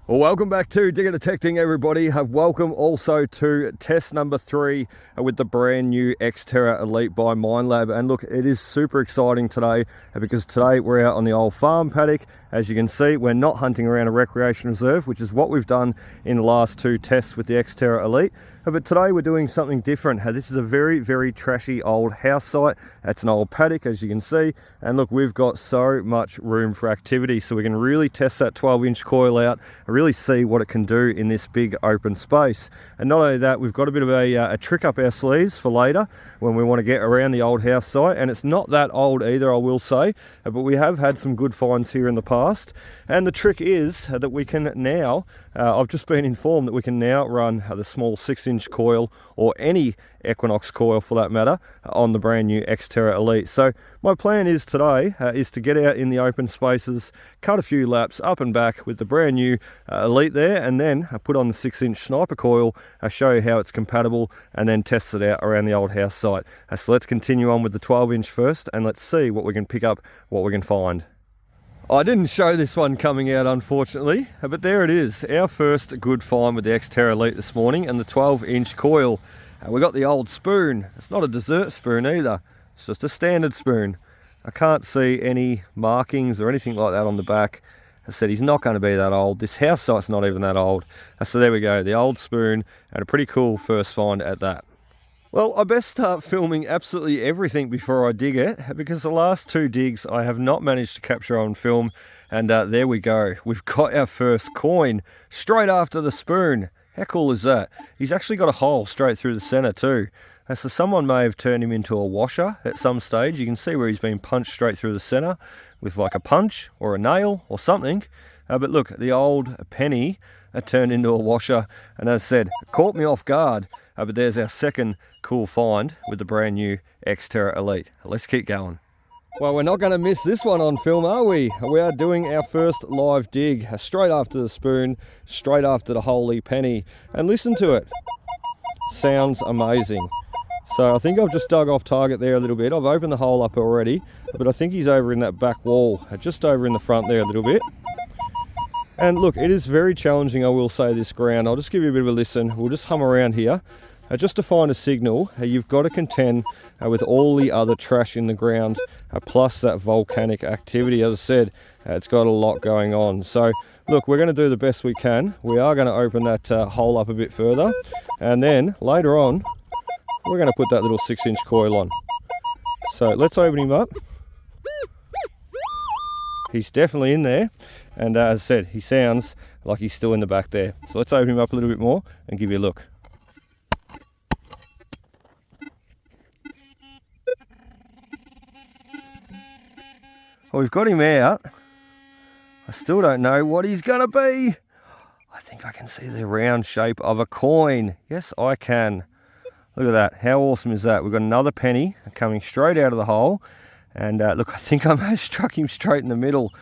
Well, welcome back to Digger Detecting, everybody. Welcome also to test number 3 with the brand new X-terra Elite by Minelab. And look, it is super exciting today because today we're out on the old farm paddock. As you can see, we're not hunting around a recreation reserve, which is what we've done in the last 2 tests with the X-terra Elite. But today we're doing something different. This is a very, very trashy old house site. It's an old paddock, as you can see. And look, we've got so much room for activity. So we can really test that 12-inch coil out, really see what it can do in this big open space. And not only that, we've got a bit of a trick up our sleeves for later when we want to get around the old house site. And it's not that old either, I will say, but we have had some good finds here in the past. And the trick is that we can now, I've just been informed that we can now run the small 6-inch coil, or any Equinox coil for that matter, on the brand new X-terra Elite. So my plan is today is to get out in the open spaces, cut a few laps up and back with the brand new Elite there, and then put on the 6-inch sniper coil, show you how it's compatible, and then test it out around the old house site. So let's continue on with the 12-inch first, and let's see what we can pick up, what we can find. I didn't show this one coming out, unfortunately, but there it is, our first good find with the X-terra Elite this morning, and the 12-inch coil. We got the old spoon. It's not a dessert spoon either, it's just a standard spoon. I can't see any markings or anything like that on the back. I said he's not going to be that old. This house site's not even that old. So there we go, the old spoon, and a pretty cool first find at that. Well, I best start filming absolutely everything before I dig it, because the last 2 digs I have not managed to capture on film. And there we go, we've got our first coin straight after the spoon. How cool is that? He's actually got a hole straight through the center too. So someone may have turned him into a washer at some stage. You can see where he's been punched straight through the center with like a punch or a nail or something. But look, the old penny turned into a washer, and as I said, caught me off guard. But there's our second cool find with the brand new X-terra Elite. Let's keep going. Well, we're not going to miss this one on film, are we? We are doing our first live dig, straight after the spoon, straight after the holy penny. And listen to it. Sounds amazing. So I think I've just dug off target there a little bit. I've opened the hole up already, but I think he's over in that back wall, just over in the front there a little bit. And look, it is very challenging, I will say, this ground. I'll just give you a bit of a listen. We'll just hum around here. Just to find a signal, you've got to contend with all the other trash in the ground, plus that volcanic activity. As I said, it's got a lot going on. So look, we're going to do the best we can. We are going to open that hole up a bit further, and then later on we're going to put that little 6-inch coil on. So let's open him up. He's definitely in there, and as I said, he sounds like he's still in the back there. So let's open him up a little bit more and give you a look. Well, we've got him out. I still don't know what he's going to be. I think I can see the round shape of a coin. Yes, I can. Look at that. How awesome is that? We've got another penny coming straight out of the hole. And look, I think I may have struck him straight in the middle.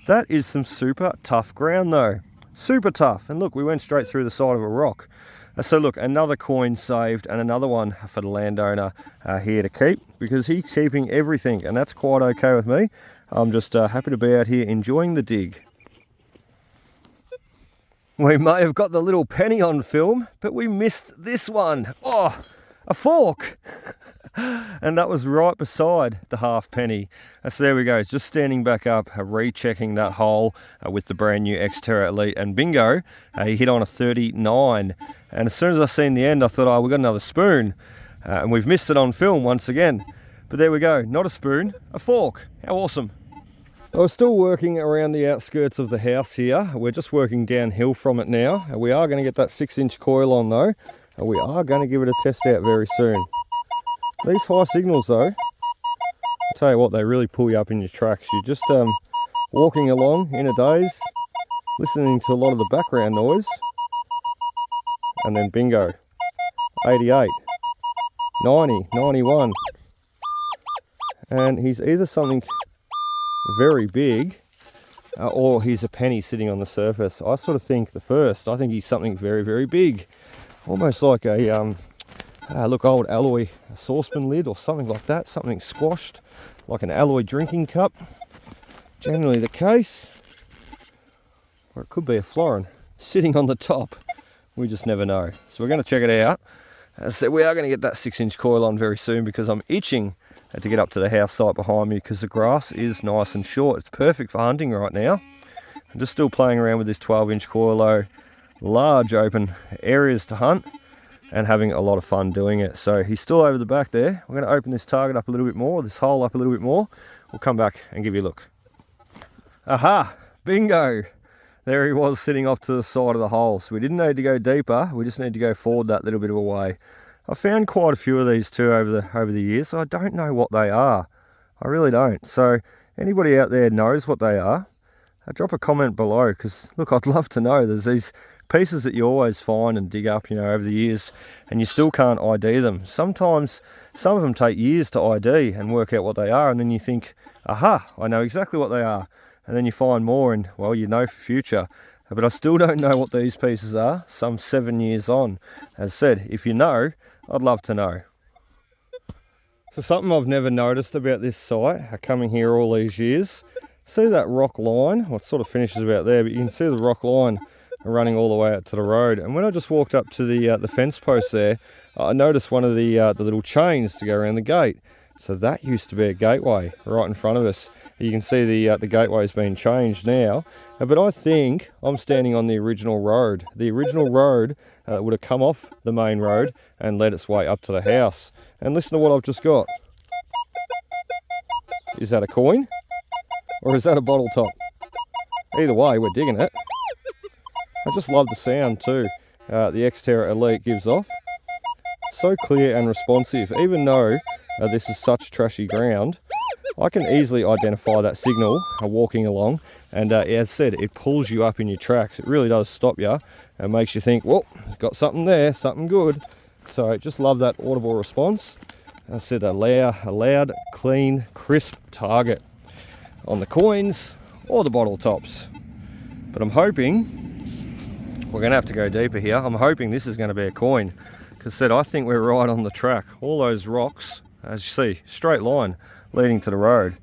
That is some super tough ground though. Super tough. And look, we went straight through the side of a rock. So look, another coin saved, and another one for the landowner here to keep, because he's keeping everything, and that's quite okay with me. I'm just happy to be out here enjoying the dig. We may have got the little penny on film, but we missed this one. Oh, a fork! And that was right beside the half penny. So there we go, just standing back up, rechecking that hole with the brand new X-terra Elite, and bingo, he hit on a 39. And as soon as I seen the end, I thought, oh, we've got another spoon. And we've missed it on film once again. But there we go, not a spoon, a fork. How awesome. We're still working around the outskirts of the house here. We're just working downhill from it now. We are going to get that 6-inch coil on though. And we are going to give it a test out very soon. These high signals though, I tell you what, they really pull you up in your tracks. You're just walking along in a daze, listening to a lot of the background noise, and then bingo, 88, 90, 91. And he's either something very big or he's a penny sitting on the surface. I sort of think the first. I think he's something very, very big, almost like a look, old alloy saucepan lid or something like that, something squashed like an alloy drinking cup. Generally the case, or it could be a florin. sitting on the top. We just never know. So we're going to check it out. As I said, we are going to get that 6-inch coil on very soon because I'm itching to get up to the house site behind me because the grass is nice and short. It's perfect for hunting right now. I'm just still playing around with this 12-inch coil though. Large open areas to hunt and having a lot of fun doing it. So he's still over the back there. We're going to open this target up a little bit more, this hole up a little bit more. We'll come back and give you a look. Aha! Bingo! There he was sitting off to the side of the hole. So we didn't need to go deeper, we just need to go forward that little bit of a way. I found quite a few of these too over the years, so I don't know what they are. I really don't. So anybody out there knows what they are, drop a comment below, because look, I'd love to know. There's these pieces that you always find and dig up, you know, over the years, and you still can't ID them. Sometimes some of them take years to ID and work out what they are, and then you think, aha, I know exactly what they are. And then you find more and, well, you know for future. But I still don't know what these pieces are, some 7 years on. As said, if you know, I'd love to know. So something I've never noticed about this site, coming here all these years, see that rock line? Well, it sort of finishes about there, but you can see the rock line running all the way out to the road. And when I just walked up to the fence post there, I noticed one of the little chains to go around the gate. So that used to be a gateway right in front of us. You can see the gateway's been changed now, but I think I'm standing on the original road. The original road would have come off the main road and led its way up to the house. And listen to what I've just got. Is that a coin? Or is that a bottle top? Either way, we're digging it. I just love the sound too the X-terra Elite gives off. So clear and responsive, even though this is such trashy ground. I can easily identify that signal walking along, and as I said, it pulls you up in your tracks. It really does stop you and makes you think, well, got something there, something good. So just love that audible response. As I said, a loud, clean, crisp target on the coins or the bottle tops. But I'm hoping we're going to have to go deeper here. I'm hoping this is going to be a coin, because said I think we're right on the track. All those rocks, as you see, straight line leading to the road,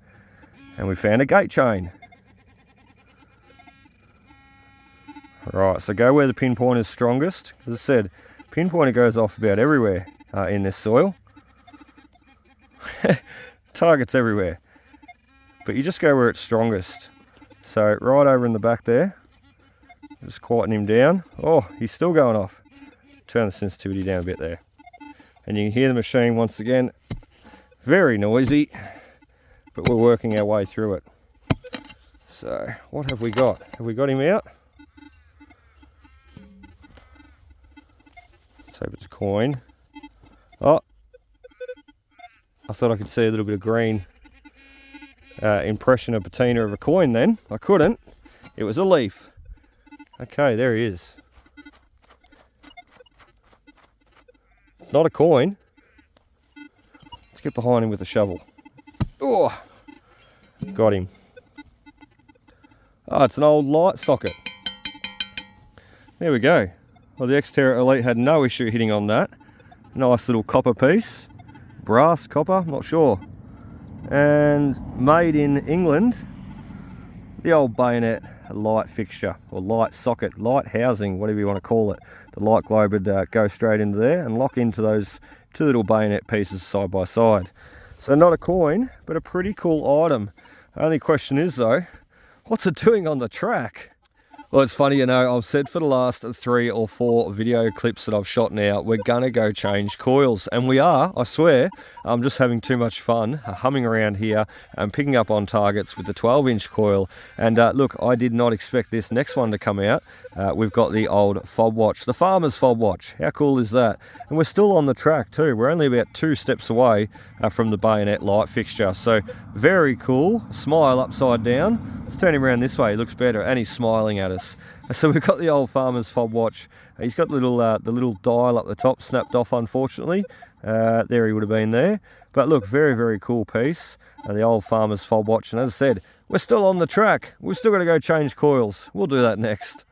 and we found a gate chain. Right, so go where the pinpoint is strongest. As I said, pinpointer goes off about everywhere in this soil. Targets everywhere, but you just go where it's strongest. So right over in the back there, just quieten him down. Oh, he's still going off. Turn the sensitivity down a bit there, and you can hear the machine once again. Very noisy, but we're working our way through it. So what have we got? Have we got him out? Let's hope it's a coin. Oh, I thought I could see a little bit of green impression of patina of a coin then. I couldn't. It was a leaf. Okay, there he is. It's not a coin. Let's get behind him with a shovel. Oh, got him. Oh, it's an old light socket. There we go. Well, the X-terra Elite had no issue hitting on that. Nice little copper piece. Brass, copper, I'm not sure. And made in England, the old bayonet light fixture, or light socket, light housing, whatever you want to call it. The light globe would go straight into there and lock into those two little bayonet pieces side by side. So not a coin, but a pretty cool item. Only question is though, what's it doing on the track? Well, it's funny, you know, I've said for the last 3 or 4 video clips that I've shot now, we're gonna go change coils, and we are, I swear. I'm just having too much fun humming around here and picking up on targets with the 12-inch coil. And look, I did not expect this next one to come out. We've got the old fob watch, the farmer's fob watch. How cool is that? And we're still on the track too. We're only about 2 steps away from the bayonet light fixture. So very cool. Smile upside down. Let's turn him around this way. He looks better, and he's smiling at us. So we've got the old farmer's fob watch. He's got the little dial up the top snapped off, unfortunately. There he would have been there. But look, very, very cool piece. The old farmer's fob watch. And as I said, we're still on the track. We've still got to go change coils. We'll do that next.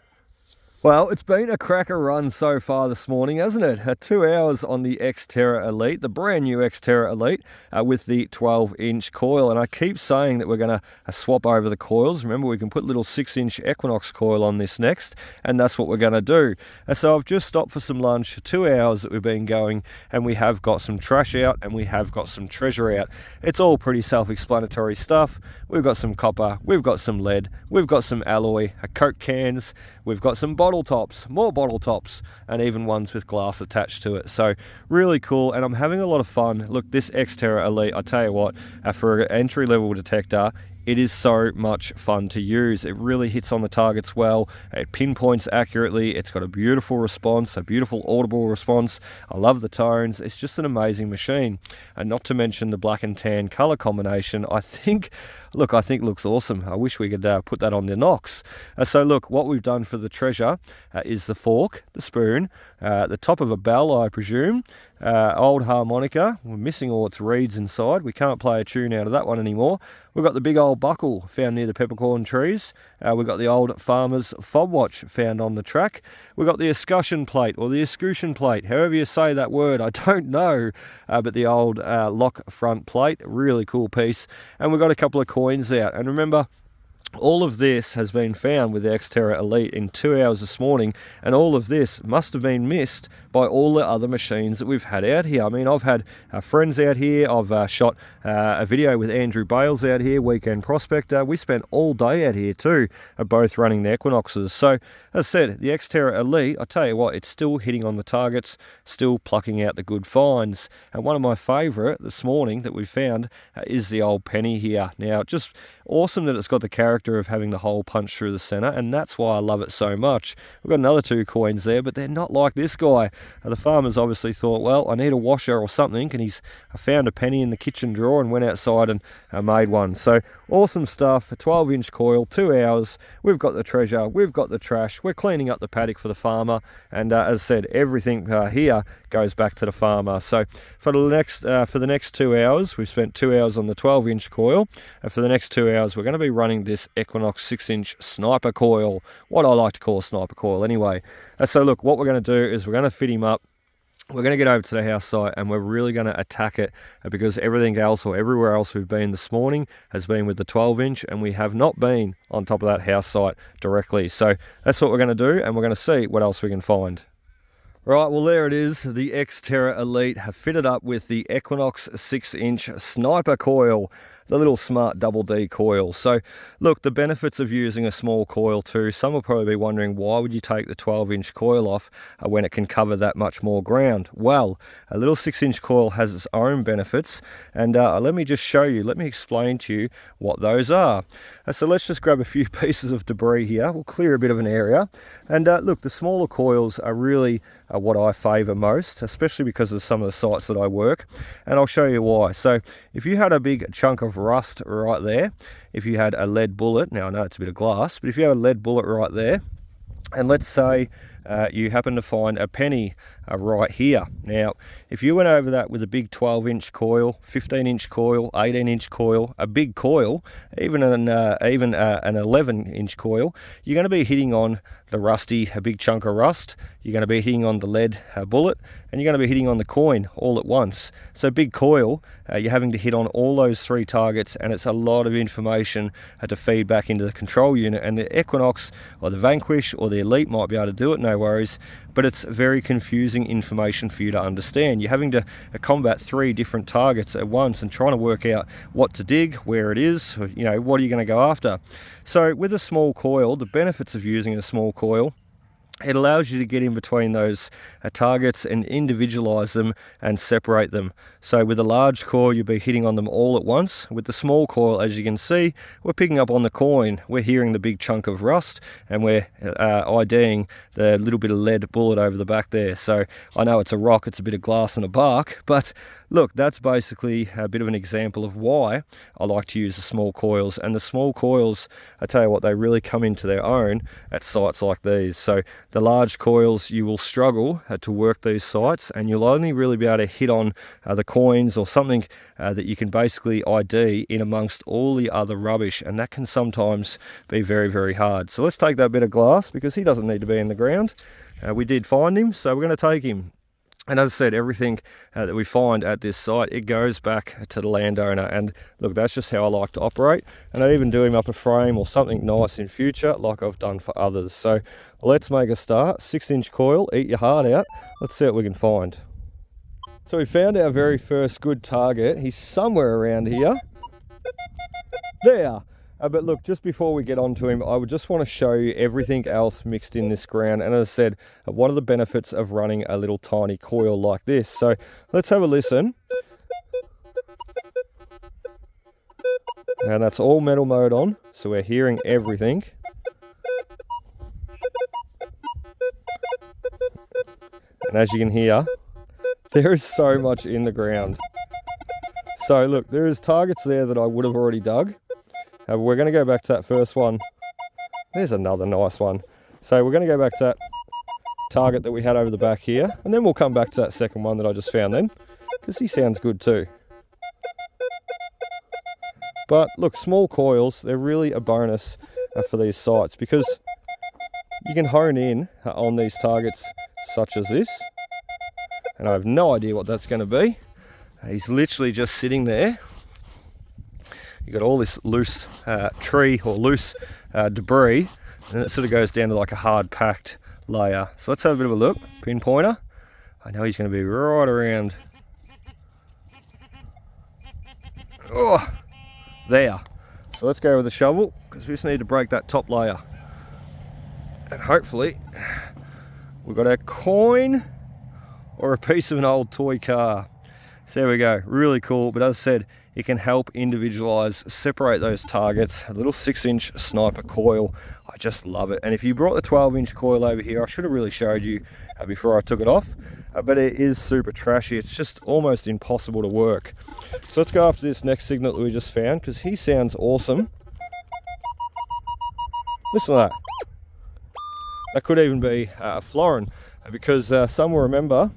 Well, it's been a cracker run so far this morning, hasn't it? 2 hours on the X-terra Elite, the brand new X-terra Elite with the 12-inch coil. And I keep saying that we're going to swap over the coils. Remember, we can put little 6-inch Equinox coil on this next, and that's what we're going to do. So I've just stopped for some lunch, 2 hours that we've been going, and we have got some trash out and we have got some treasure out. It's all pretty self-explanatory stuff. We've got some copper, we've got some lead, we've got some alloy, Coke cans, we've got some bottle tops, more bottle tops, and even ones with glass attached to it. So really cool, and I'm having a lot of fun. Look, this X-terra Elite, I tell you what, for an entry-level detector, it is so much fun to use. It really hits on the targets well. It pinpoints accurately. It's got a beautiful response, a beautiful audible response. I love the tones. It's just an amazing machine. And not to mention the black and tan color combination, I think looks awesome. I wish we could put that on the Nox. So look, what we've done for the treasure is the fork, the spoon, the top of a bell, I presume, old harmonica. We're missing all its reeds inside. We can't play a tune out of that one anymore. We've got the big old buckle found near the peppercorn trees. We've got the old farmer's fob watch found on the track. We've got the escutcheon plate, or the escutcheon plate, however you say that word, I don't know, but the old lock front plate, really cool piece. And we've got a couple of coins out. And remember, all of this has been found with the X-terra Elite in 2 hours this morning, and all of this must have been missed by all the other machines that we've had out here. I mean, I've had friends out here. I've shot a video with Andrew Bales out here, Weekend Prospector. We spent all day out here too, both running the Equinoxes. So, as I said, the X-terra Elite, I tell you what, it's still hitting on the targets, still plucking out the good finds. And one of my favourite this morning that we found is the old penny here. Now, just awesome that it's got the character of having the hole punched through the center, and that's why I love it so much. We've got another 2 coins there, but they're not like this guy. The farmer's obviously thought, well, I need a washer or something, and he's found a penny in the kitchen drawer and went outside and made one. So awesome stuff. A 12-inch coil, 2 hours. We've got the treasure, we've got the trash, we're cleaning up the paddock for the farmer, and as I said, everything here goes back to the farmer. So for the next 2 hours, we've spent 2 hours on the 12-inch coil, and for the next 2 hours we're going to be running this Equinox 6-inch sniper coil, what I like to call a sniper coil anyway. So look, what we're going to do is we're going to fit him up. We're going to get over to the house site, and we're really going to attack it, because everything else, or everywhere else we've been this morning, has been with the 12-inch, and we have not been on top of that house site directly. So that's what we're going to do, and we're going to see what else we can find. Right, well there it is, the X-terra Elite have fitted up with the Equinox 6-inch sniper coil, the little smart double D coil. So look, the benefits of using a small coil too, some will probably be wondering, why would you take the 12-inch coil off when it can cover that much more ground? Well, a little 6-inch coil has its own benefits, and let me just show you, let me explain to you what those are. So let's just grab a few pieces of debris here, we'll clear a bit of an area, and look, the smaller coils are really what I favour most, especially because of some of the sites that I work, and I'll show you why. So if you had a big chunk of rust right there, if you had a lead bullet, now I know it's a bit of glass, but if you have a lead bullet right there, and let's say you happen to find a penny right here. Now, if you went over that with a big 12-inch coil, 15-inch coil, 18-inch coil, a big coil, even an 11-inch coil, you're going to be hitting on a big chunk of rust. You're going to be hitting on the lead bullet, and you're going to be hitting on the coin all at once. So big coil, you're having to hit on all those 3 targets, and it's a lot of information to feed back into the control unit. And the Equinox or the Vanquish or the Elite might be able to do it, no worries, but it's very confusing information for you to understand. You're having to combat 3 different targets at once and trying to work out what to dig, where it is, what are you going to go after. So with a small coil, the benefits of using a small coil, it allows you to get in between those targets and individualize them and separate them. So with a large coil, you'll be hitting on them all at once. With the small coil, as you can see, we're picking up on the coin. We're hearing the big chunk of rust, and we're IDing the little bit of lead bullet over the back there. So I know it's a rock, it's a bit of glass and a bark, but look, that's basically a bit of an example of why I like to use the small coils. And the small coils, I tell you what, they really come into their own at sites like these. So the large coils, you will struggle to work these sites, and you'll only really be able to hit on the coins or something that you can basically ID in amongst all the other rubbish, and that can sometimes be very, very hard. So let's take that bit of glass, because he doesn't need to be in the ground. We did find him, so we're going to take him. And as I said, everything that we find at this site, it goes back to the landowner. And look, that's just how I like to operate. And I even do him up a frame or something nice in future, like I've done for others. So let's make a start. 6-inch coil, eat your heart out. Let's see what we can find. So we found our very first good target. He's somewhere around here. There. But look, just before we get onto him, I would just want to show you everything else mixed in this ground. And as I said, one of the benefits of running a little tiny coil like this. So let's have a listen. And that's all metal mode on, so we're hearing everything. And as you can hear, there is so much in the ground. So look, there is targets there that I would have already dug. We're going to go back to that first one. There's another nice one. So we're going to go back to that target that we had over the back here, and then we'll come back to that second one that I just found then, because he sounds good too. But look, small coils, they're really a bonus for these sites, because you can hone in on these targets such as this. And I have no idea what that's going to be. He's literally just sitting there. You've got all this loose tree or loose debris, and it sort of goes down to like a hard packed layer. So let's have a bit of a look. Pinpointer. I know he's going to be right around. Oh, there. So let's go with the shovel, because we just need to break that top layer. And hopefully we've got a coin or a piece of an old toy car. So there we go. Really cool. But as I said, it can help individualize, separate those targets. A little 6-inch sniper coil. I just love it. And if you brought the 12-inch coil over here, I should have really showed you before I took it off. But it is super trashy. It's just almost impossible to work. So let's go after this next signal that we just found, because he sounds awesome. Listen to that. That could even be a florin, because some will remember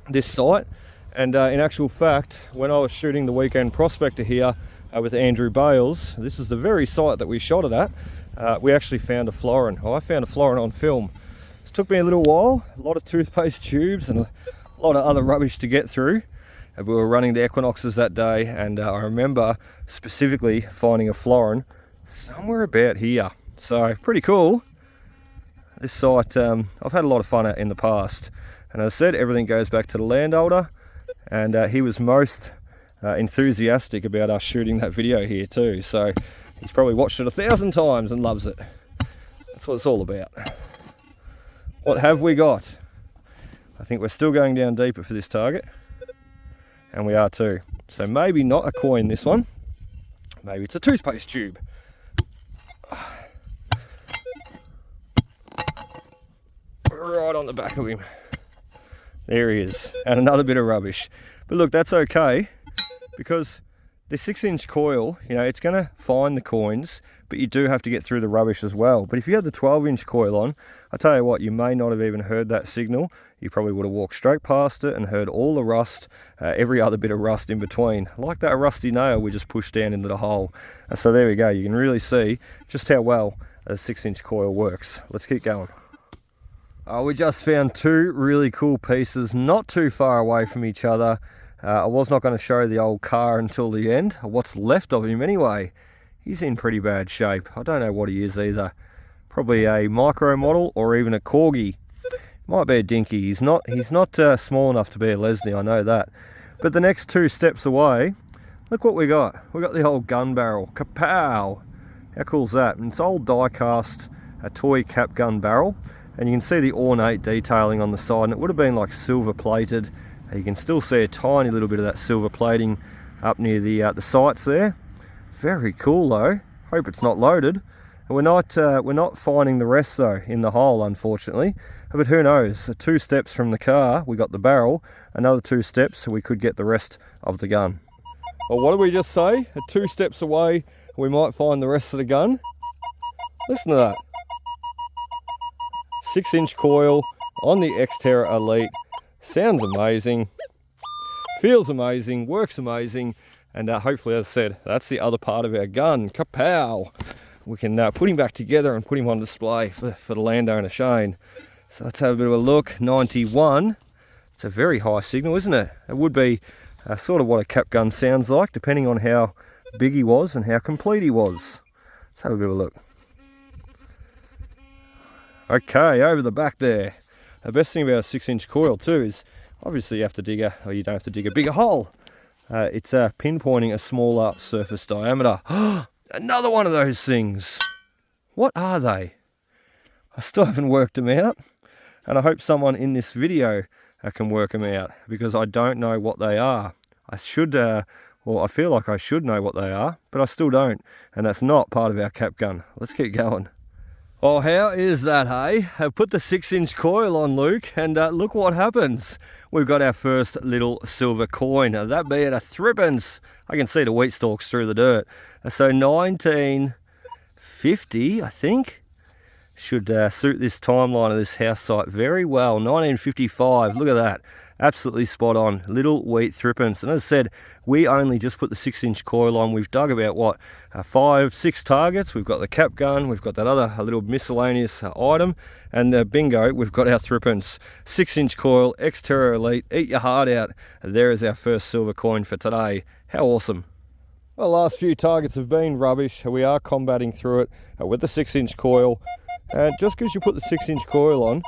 this site. And in actual fact, when I was shooting the weekend prospector here with Andrew Bales, this is the very site that we shot it at, we actually found a florin. I found a florin on film. It took me a little while, a lot of toothpaste tubes and a lot of other rubbish to get through. We were running the equinoxes that day, and I remember specifically finding a florin somewhere about here. So pretty cool. This site, I've had a lot of fun at in the past. And as I said, everything goes back to the landowner. And he was most enthusiastic about us shooting that video here too. So he's probably watched it 1,000 times and loves it. That's what it's all about. What have we got? I think we're still going down deeper for this target. And we are too. So maybe not a coin, this one. Maybe it's a toothpaste tube. Right on the back of him. There he is, and another bit of rubbish. But look, that's okay, because the 6-inch coil, you know, it's going to find the coins, but you do have to get through the rubbish as well. But if you had the 12-inch coil on, I tell you what, you may not have even heard that signal. You probably would have walked straight past it and heard all the rust, every other bit of rust in between, like that rusty nail we just pushed down into the hole. So there we go. You can really see just how well a 6-inch coil works. Let's keep going. We just found two really cool pieces not too far away from each other. I was not going to show the old car until the end, what's left of him anyway. He's in pretty bad shape. I don't know what he is either. Probably a micro model or even a corgi. Might be a dinky. He's not small enough to be a Leslie, I know that. But the next 2 steps away, look what we got. We got the old gun barrel. Kapow! How cool's that? And it's old die cast, a toy cap gun barrel. And you can see the ornate detailing on the side, and it would have been like silver plated. You can still see a tiny little bit of that silver plating up near the sights there. Very cool though. Hope it's not loaded. And we're not finding the rest though in the hole, unfortunately. But who knows? So 2 steps from the car, we got the barrel. Another 2 steps, so we could get the rest of the gun. Well, what did we just say? 2 steps away, we might find the rest of the gun. Listen to that. 6-inch coil on the X-terra Elite. Sounds amazing, feels amazing, works amazing, and hopefully, as I said, that's the other part of our gun. Kapow! We can put him back together and put him on display for the landowner Shane. So let's have a bit of a look. 91. It's a very high signal, isn't it? It would be sort of what a cap gun sounds like, depending on how big he was and how complete he was. Let's have a bit of a look. Okay, over the back there. The best thing about a 6-inch coil too is obviously you have to dig you don't have to dig a bigger hole. It's pinpointing a smaller surface diameter. Another one of those things. What are they? I still haven't worked them out, and I hope someone in this video can work them out, because I don't know what they are. I should, well, I feel like I should know what they are, but I still don't, and that's not part of our cap gun. Let's keep going. Oh, how is that, hey? I've put the 6-inch coil on, Luke, and look what happens. We've got our first little silver coin. Now, that be at a threepence. I can see the wheat stalks through the dirt. So 1950, I think, should suit this timeline of this house site very well. 1955, look at that. Absolutely spot on. Little wheat threepence. And as I said, we only just put the 6-inch coil on. We've dug about, what, 5-6 targets. We've got the cap gun. We've got that other little miscellaneous item. And bingo, we've got our threepence. 6-inch coil, X-terra Elite. Eat your heart out. There is our first silver coin for today. How awesome. Well, the last few targets have been rubbish. We are combating through it with the 6-inch coil. Just because you put the 6-inch coil on,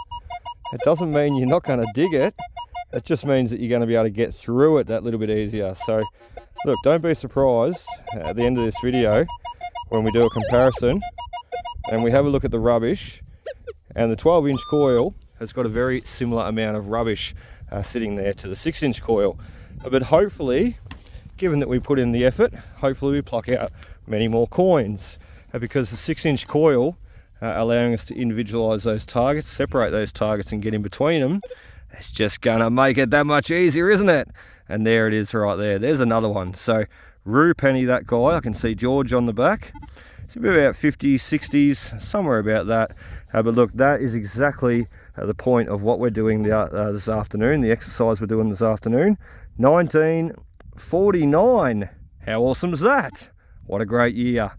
it doesn't mean you're not going to dig it. It just means that you're going to be able to get through it that little bit easier. So, look, don't be surprised at the end of this video when we do a comparison and we have a look at the rubbish, and the 12-inch coil has got a very similar amount of rubbish sitting there to the 6-inch coil. But hopefully, given that we put in the effort, hopefully we pluck out many more coins, because the 6-inch coil allowing us to individualize those targets, separate those targets and get in between them, it's just gonna make it that much easier, isn't it? And there it is right there. There's another one. So Rue Penny, that guy. I can see George on the back. It's about 50s, 60s, somewhere about that. But look, that is exactly the point of what we're doing this afternoon, the exercise we're doing this afternoon. 1949. How awesome is that? What a great year.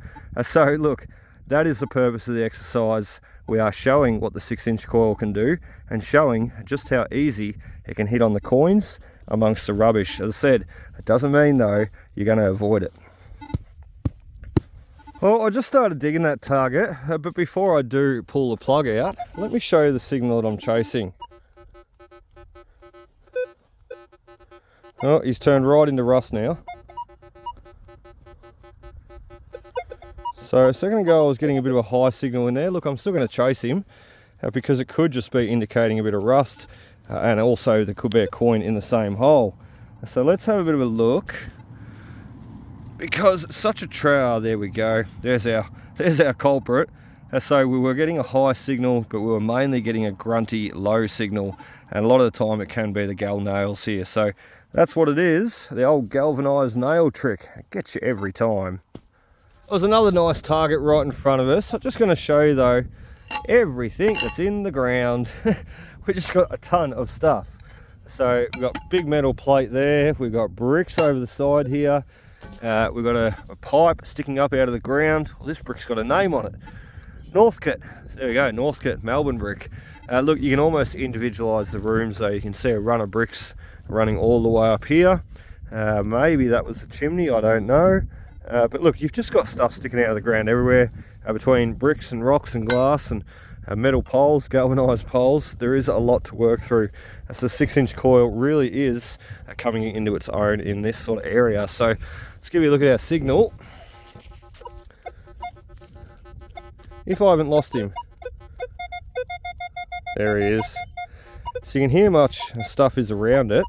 So look, that is the purpose of the exercise. We are showing what the 6-inch coil can do and showing just how easy it can hit on the coins amongst the rubbish. As I said, it doesn't mean though you're going to avoid it. Well, I just started digging that target, but before I do pull the plug out, let me show you the signal that I'm chasing. Oh, he's turned right into rust now. So a second ago I was getting a bit of a high signal in there. Look, I'm still going to chase him because it could just be indicating a bit of rust, and also there could be a coin in the same hole. So let's have a bit of a look, because it's such a trowel. There we go. There's our culprit. So we were getting a high signal, but we were mainly getting a grunty low signal, and a lot of the time it can be the gal nails here. So that's what it is, the old galvanized nail trick. It gets you every time. There's another nice target right in front of us. I'm just going to show you though everything that's in the ground. We just got a ton of stuff. So we've got big metal plate there. We've got bricks over the side here. We've got a pipe sticking up out of the ground. Well, this brick's got a name on it. Northcote. There we go, Northcote, Melbourne brick. Look, you can almost individualise the rooms though. You can see a run of bricks running all the way up here. Maybe that was the chimney, I don't know. But look, you've just got stuff sticking out of the ground everywhere, between bricks and rocks and glass and metal poles, galvanised poles. There is a lot to work through. So the 6-inch coil really is coming into its own in this sort of area. So let's give you a look at our signal. If I haven't lost him. There he is. So you can hear much stuff is around it.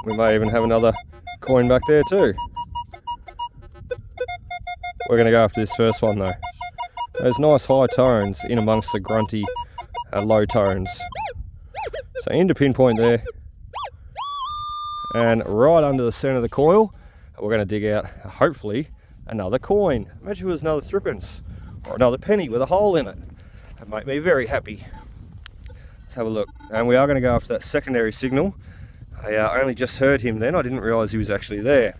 We may even have another coin back there too. We're going to go after this first one though. Those nice high tones in amongst the grunty low tones. So into pinpoint there. And right under the centre of the coil, we're going to dig out, hopefully, another coin. Imagine if it was another threepence. or another penny with a hole in it. That make me very happy. Let's have a look. And we are going to go after that secondary signal. I only just heard him then, I didn't realise he was actually there.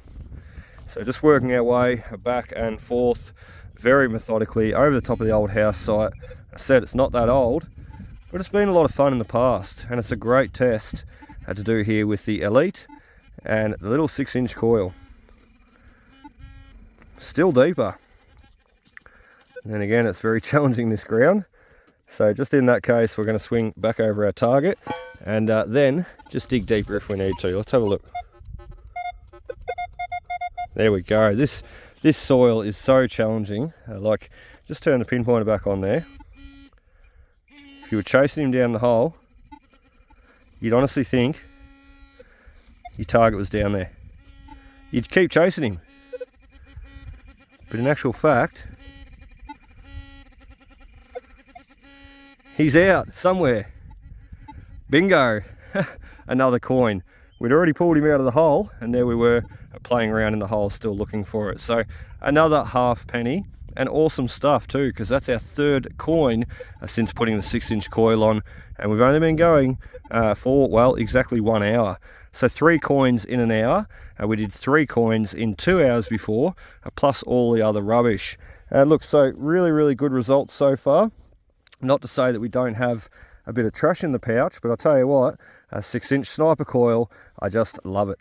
So just working our way back and forth very methodically over the top of the old house site. I said it's not that old, but it's been a lot of fun in the past, and it's a great test to do here with the Elite and the little 6-inch coil. Still deeper. And then again, it's very challenging, this ground. So just in that case, we're going to swing back over our target and then just dig deeper if we need to. Let's have a look. There we go. This soil is so challenging. Like, just turn the pinpointer back on there. If you were chasing him down the hole, you'd honestly think your target was down there. You'd keep chasing him. But in actual fact, he's out somewhere. Bingo. Another coin. We'd already pulled him out of the hole, and there we were playing around in the hole still looking for it. So another half penny, and awesome stuff too, because that's our third coin since putting the 6-inch coil on, and we've only been going for, well, exactly 1 hour. So 3 coins in an hour. We did 3 coins in 2 hours before, plus all the other rubbish. Look, so really good results so far. Not to say that we don't have a bit of trash in the pouch, but I'll tell you what, a 6-inch sniper coil, I just love it.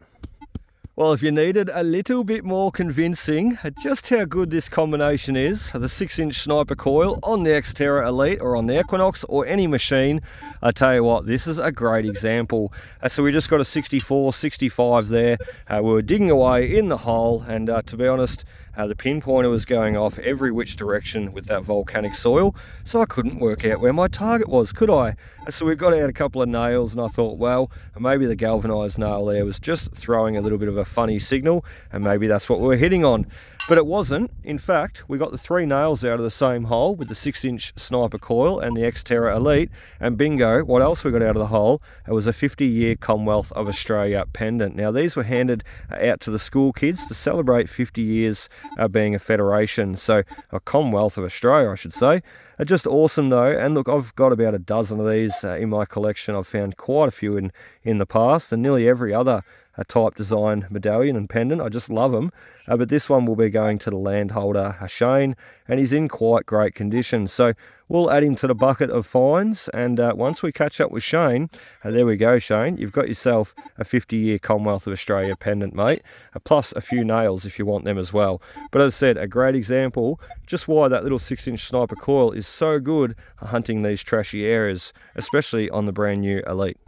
Well, if you needed a little bit more convincing just how good this combination is, the 6-inch sniper coil on the X-terra Elite or on the Equinox or any machine, I tell you what, this is a great example. So we just got a 64, 65 there. We were digging away in the hole, and to be honest, the pinpointer was going off every which direction with that volcanic soil, so I couldn't work out where my target was, could I? So we got out a couple of nails, and I thought, well, maybe the galvanised nail there was just throwing a little bit of a funny signal, and maybe that's what we were hitting on. But it wasn't. In fact, we got the 3 nails out of the same hole with the 6-inch sniper coil and the X-terra Elite, and bingo, what else we got out of the hole? It was a 50-year Commonwealth of Australia pendant. Now, these were handed out to the school kids to celebrate 50 years being a federation, so a Commonwealth of Australia, I should say. Just awesome though, and look, I've got about a dozen of these in my collection. I've found quite a few in the past, and nearly every other type design medallion and pendant. I just love them. But this one will be going to the landholder, Shane, and he's in quite great condition. So we'll add him to the bucket of finds, and once we catch up with Shane, there we go, Shane, you've got yourself a 50-year Commonwealth of Australia pendant, mate, plus a few nails if you want them as well. But as I said, a great example just why that little 6-inch sniper coil is so good hunting these trashy areas, especially on the brand new Elite.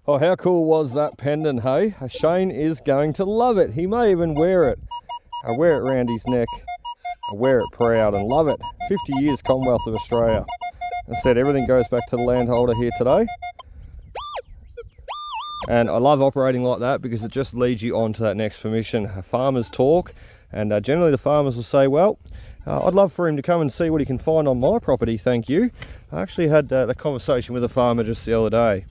Oh, how cool was that pendant, hey? Shane is going to love it. He may even wear it. I wear it around his neck. I wear it proud and love it. 50 years Commonwealth of Australia. As I said, everything goes back to the landholder here today. And I love operating like that because it just leads you on to that next permission. Farmers talk, and generally the farmers will say, well, I'd love for him to come and see what he can find on my property, thank you. I actually had a conversation with a farmer just the other day.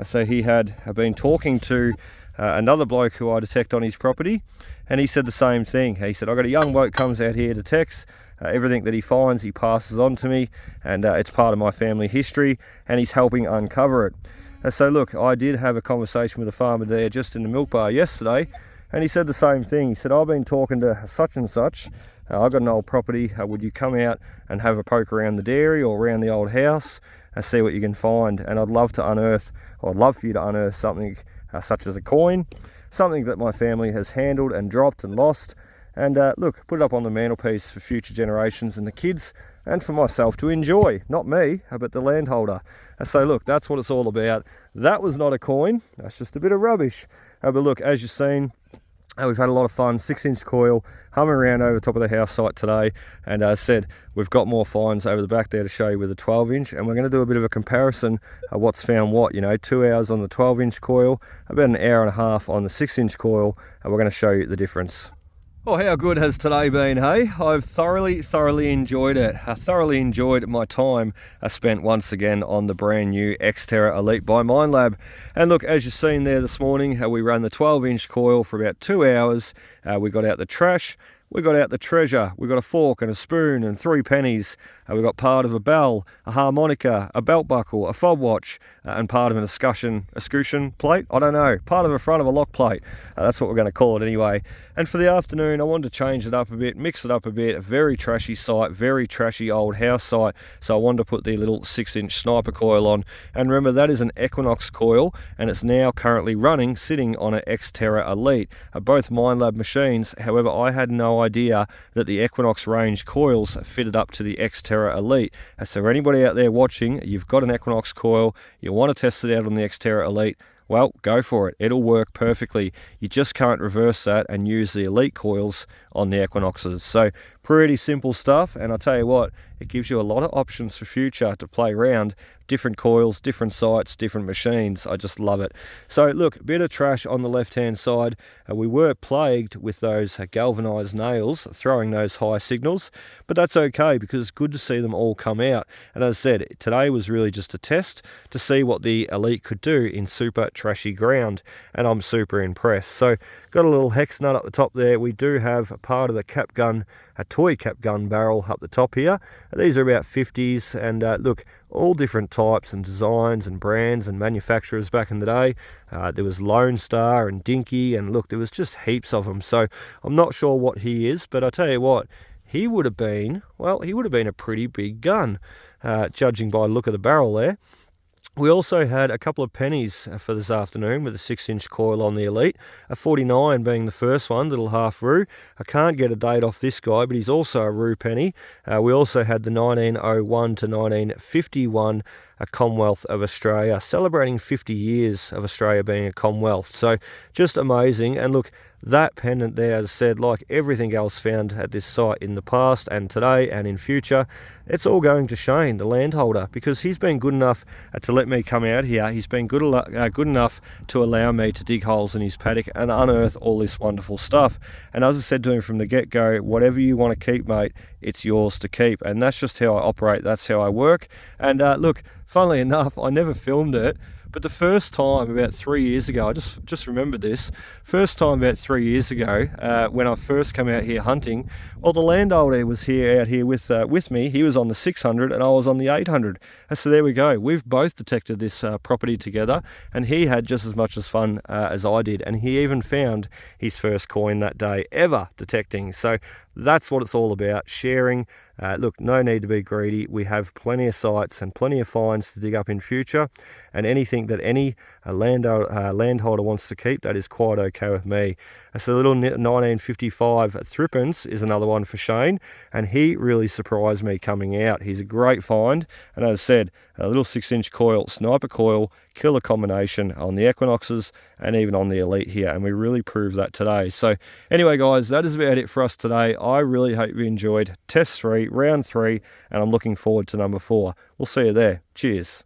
So he had been talking to another bloke who I detect on his property, and he said the same thing. He said, I've got a young bloke comes out here, detects everything that he finds, he passes on to me, and it's part of my family history, and he's helping uncover it. So look, I did have a conversation with a farmer there just in the milk bar yesterday, and he said the same thing. He said, I've been talking to such and such, I've got an old property, would you come out and have a poke around the dairy or around the old house and see what you can find? And I'd love to unearth, or I'd love for you to unearth something such as a coin, something that my family has handled and dropped and lost, and look, put it up on the mantelpiece for future generations and the kids, and for myself to enjoy, not me, but the landholder. So look, that's what it's all about. That was not a coin, that's just a bit of rubbish. But look, as you've seen, we've had a lot of fun, 6-inch coil, humming around over the top of the house site today, and as I said, we've got more finds over the back there to show you with a 12-inch, and we're going to do a bit of a comparison of what's found what, 2 hours on the 12-inch coil, about an hour and a half on the 6-inch coil, and we're going to show you the difference. Oh, how good has today been, hey? I've thoroughly enjoyed it. I thoroughly enjoyed my time spent once again on the brand new X-terra Elite by Minelab. And look, as you've seen there this morning, we ran the 12-inch coil for about 2 hours. We got out the trash, We got out the treasure. We got a fork and a spoon and 3 pennies. We got part of a bell, a harmonica, a belt buckle, a fob watch, and part of an escutcheon plate. I don't know. Part of the front of a lock plate. That's what we're going to call it anyway. And for the afternoon, I wanted to change it up a bit, mix it up a bit. A very trashy site, very trashy old house site. So I wanted to put the little 6-inch sniper coil on. And remember, that is an Equinox coil, and it's now currently running, sitting on an X-terra Elite. Both Minelab machines. However, I had no idea that the Equinox range coils fitted up to the X-terra Elite. So for anybody out there watching, you've got an Equinox coil, you want to test it out on the X-terra Elite, well, go for it. It'll work perfectly. You just can't reverse that and use the Elite coils on the Equinoxes. So pretty simple stuff, and I'll tell you what, it gives you a lot of options for future to play around. Different coils, different sites, different machines. I just love it. So look, a bit of trash on the left-hand side. We were plagued with those galvanized nails throwing those high signals, but that's okay because it's good to see them all come out. And as I said, today was really just a test to see what the Elite could do in super trashy ground, and I'm super impressed. So got a little hex nut up the top there. We do have a part of the cap gun, a toy cap gun barrel up the top here. These are about 50s, and look, all different types and designs and brands and manufacturers back in the day. There was Lone Star and Dinky, and look, there was just heaps of them. So I'm not sure what he is, but I tell you what, he would have been, well, he would have been a pretty big gun, judging by the look of the barrel there. We also had a couple of pennies for this afternoon with a 6-inch coil on the Elite, a 49 being the first one, little half roo. I can't get a date off this guy, but he's also a roo penny. We also had the 1901 to 1951 a Commonwealth of Australia, celebrating 50 years of Australia being a Commonwealth. So just amazing. And look, that pendant there, as I said, like everything else found at this site in the past and today and in future, it's all going to Shane, the landholder, because he's been good enough to let me come out here. He's been good enough to allow me to dig holes in his paddock and unearth all this wonderful stuff. And as I said to him from the get-go, whatever you want to keep, mate, it's yours to keep. And that's just how I operate. That's how I work. And look, funnily enough, I never filmed it, but the first time about 3 years ago, I just remembered this, first time about 3 years ago, when I first came out here hunting, well, the landholder was out here with me. He was on the 600 and I was on the 800. And so there we go. We've both detected this property together, and he had just as much as fun as I did. And he even found his first coin that day ever detecting. So that's what it's all about, sharing. Look, no need to be greedy. We have plenty of sites and plenty of finds to dig up in future, and anything that any landholder wants to keep, that is quite okay with me. So the little 1955 Thrippins is another one for Shane, and he really surprised me coming out. He's a great find, and as I said, a little 6-inch coil, sniper coil, killer combination on the Equinoxes and even on the Elite here, and we really proved that today. So anyway, guys, that is about it for us today. I really hope you enjoyed test 3, round 3, and I'm looking forward to number 4. We'll see you there. Cheers.